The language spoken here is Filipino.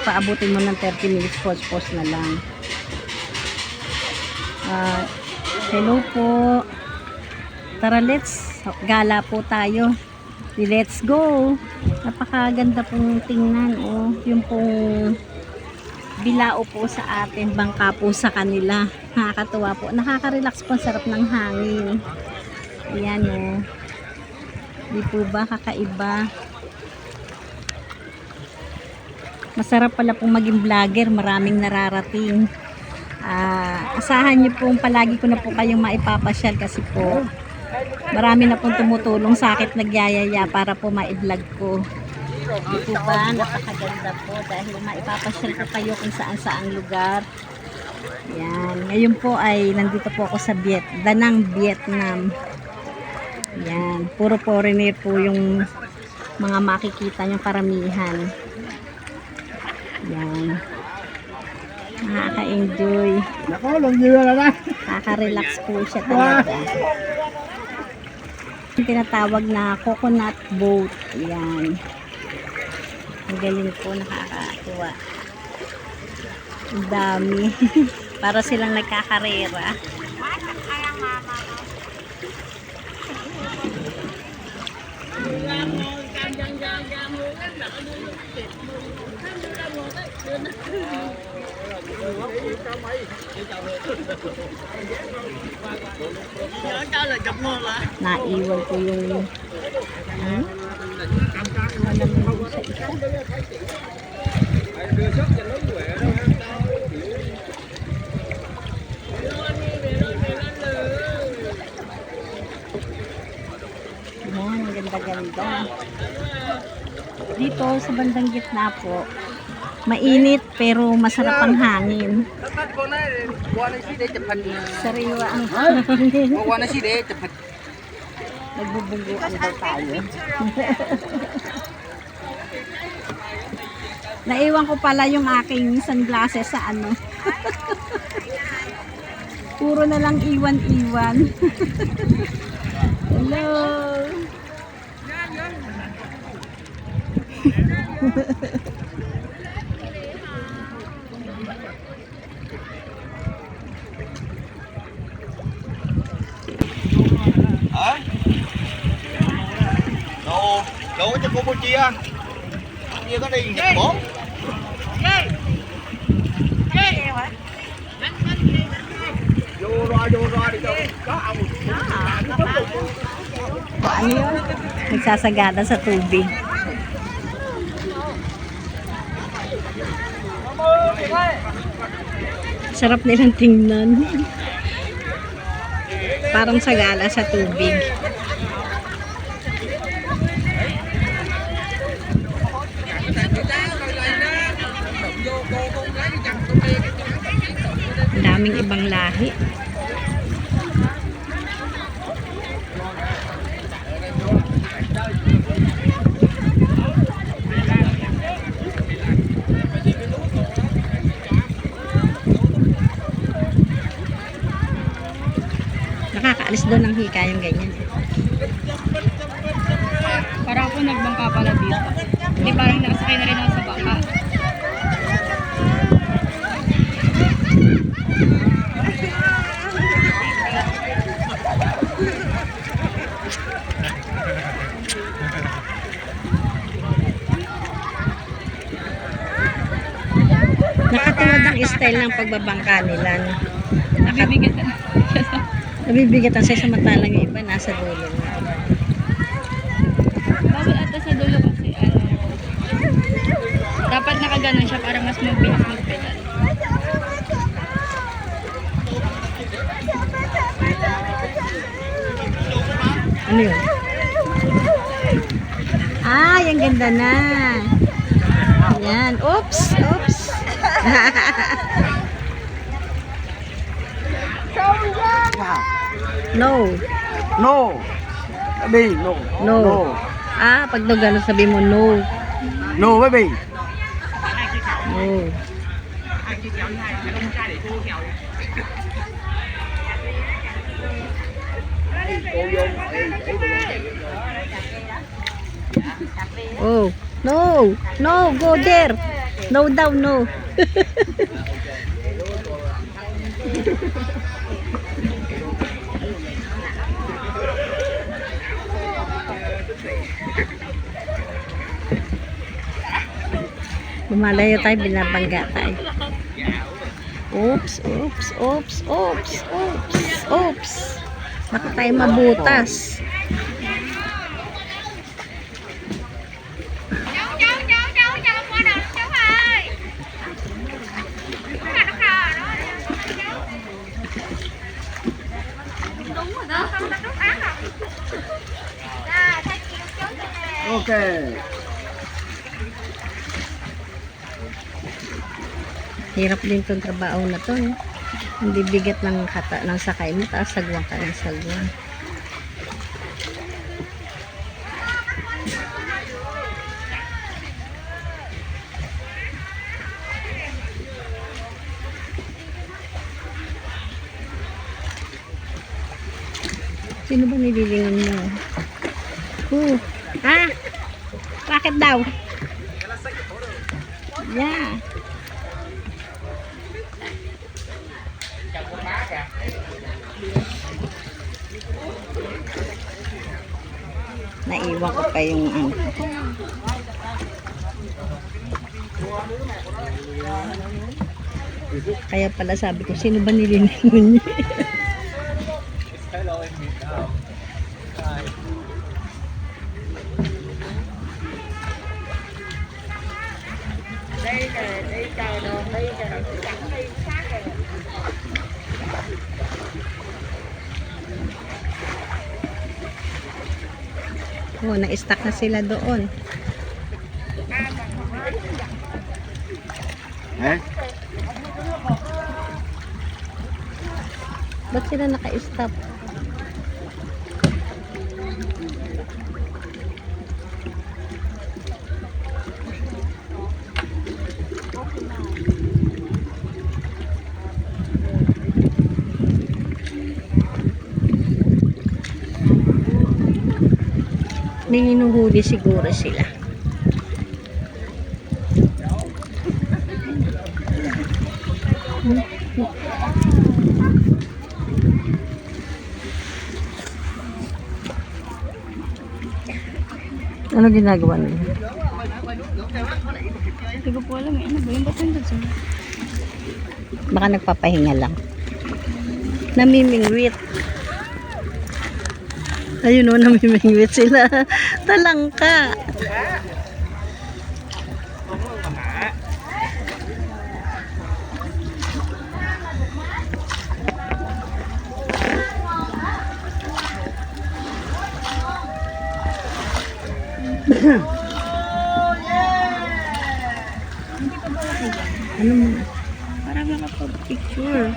paabutin mo ng 30 minutes, pause na lang. Hello po. Tara, let's gala po tayo. Let's go. Napakaganda pong tingnan. Oh, yung pong bilao po sa atin, bangka po sa kanila. Nakakatuwa po. Nakaka-relax po. Sarap ng hangin. Ayan oh. Di po ba kakaiba? Masarap pala pong maging vlogger. Maraming nararating. Asahan niyo pong palagi ko na po kayong maipapasyal kasi po marami na pong tumutulong sa akin, nagyayaya para po ma-vlog ko. Di po ba? Napakaganda po dahil maipapasyal ko kayo kung saan-saang lugar. Yan. Ngayon po ay nandito po ako sa Da Nang, Vietnam. Yan. Puro foreigner po yung mga makikita niyong karamihan. Yan. Nakaka-enjoy. Nakaka-relax po siya talaga. Tinatawag na coconut boat. Yan. Ang galing po, nakakatuwa. Ang dami. Para silang nagkakarera. Naiwan ko yung ang ganda-ganda. Dito sa bandang gitna po, mainit pero masarap ang hangin. Sariwa ang hangin. Nagbubungguan daw tayo. Naiwan ko pala yung aking sunglasses sa ano. Puro na lang iwan-iwan. Hello. Hả? Đồ cho Campuchia. Campuchia có đi Nhật Bản. Vô ra đi cho có ông. Ano yun? Nagsasagada sa tubig. Sarap nilang tingnan. Parang sagala sa tubig. Daming ibang lahi. Nakakaalis doon ng hika yung ganyan. Parang ako nagbangka pala dito. Hindi, parang nakasakay na rin ako sa bangka. Nakatuwad ang style ng pagbabangka nila. Nabibigatan. Nabibigatan sa samantalang yung iba nasa dulo na. Bawal ata sa dulo kasi dapat nakaganon siya para mas mabilis mag-pedal. Ano yun? Ah, yung ganda na. Ayan. Oops! Oops! No. No. Baby, no. No. Ah, pag daw gano'n sabi mo no. No, baby. No. Oh. No. No, go there. No daw, no. Lumalayo tayo, binabangga tayo. Oops, oops, oops, oops, oops, oops. Baka tayo mabutas. Okay. Hirap din itong trabaho na to. No? Hindi bigat ng sakay mo, taas sagwang ka ng sagwang. Sino ba nililingon mo? Ah! Bakit daw? Yeah. Naiwan ko pa yung ano. Kaya pala sabi ko, sino ba nililingon niya? Oh, na-stuck na sila doon. Eh? Ba't sila naka-stop? May hinuhuli siguro sila. Ano ginagawa nila? Hindi ko po alam eh. Ano ba yung ba't nandun sila? Baka nagpapahinga lang. Namimingwit. Ayun o, namimingwit sila. Talangka. Ano mo? Parang nakapag-picture.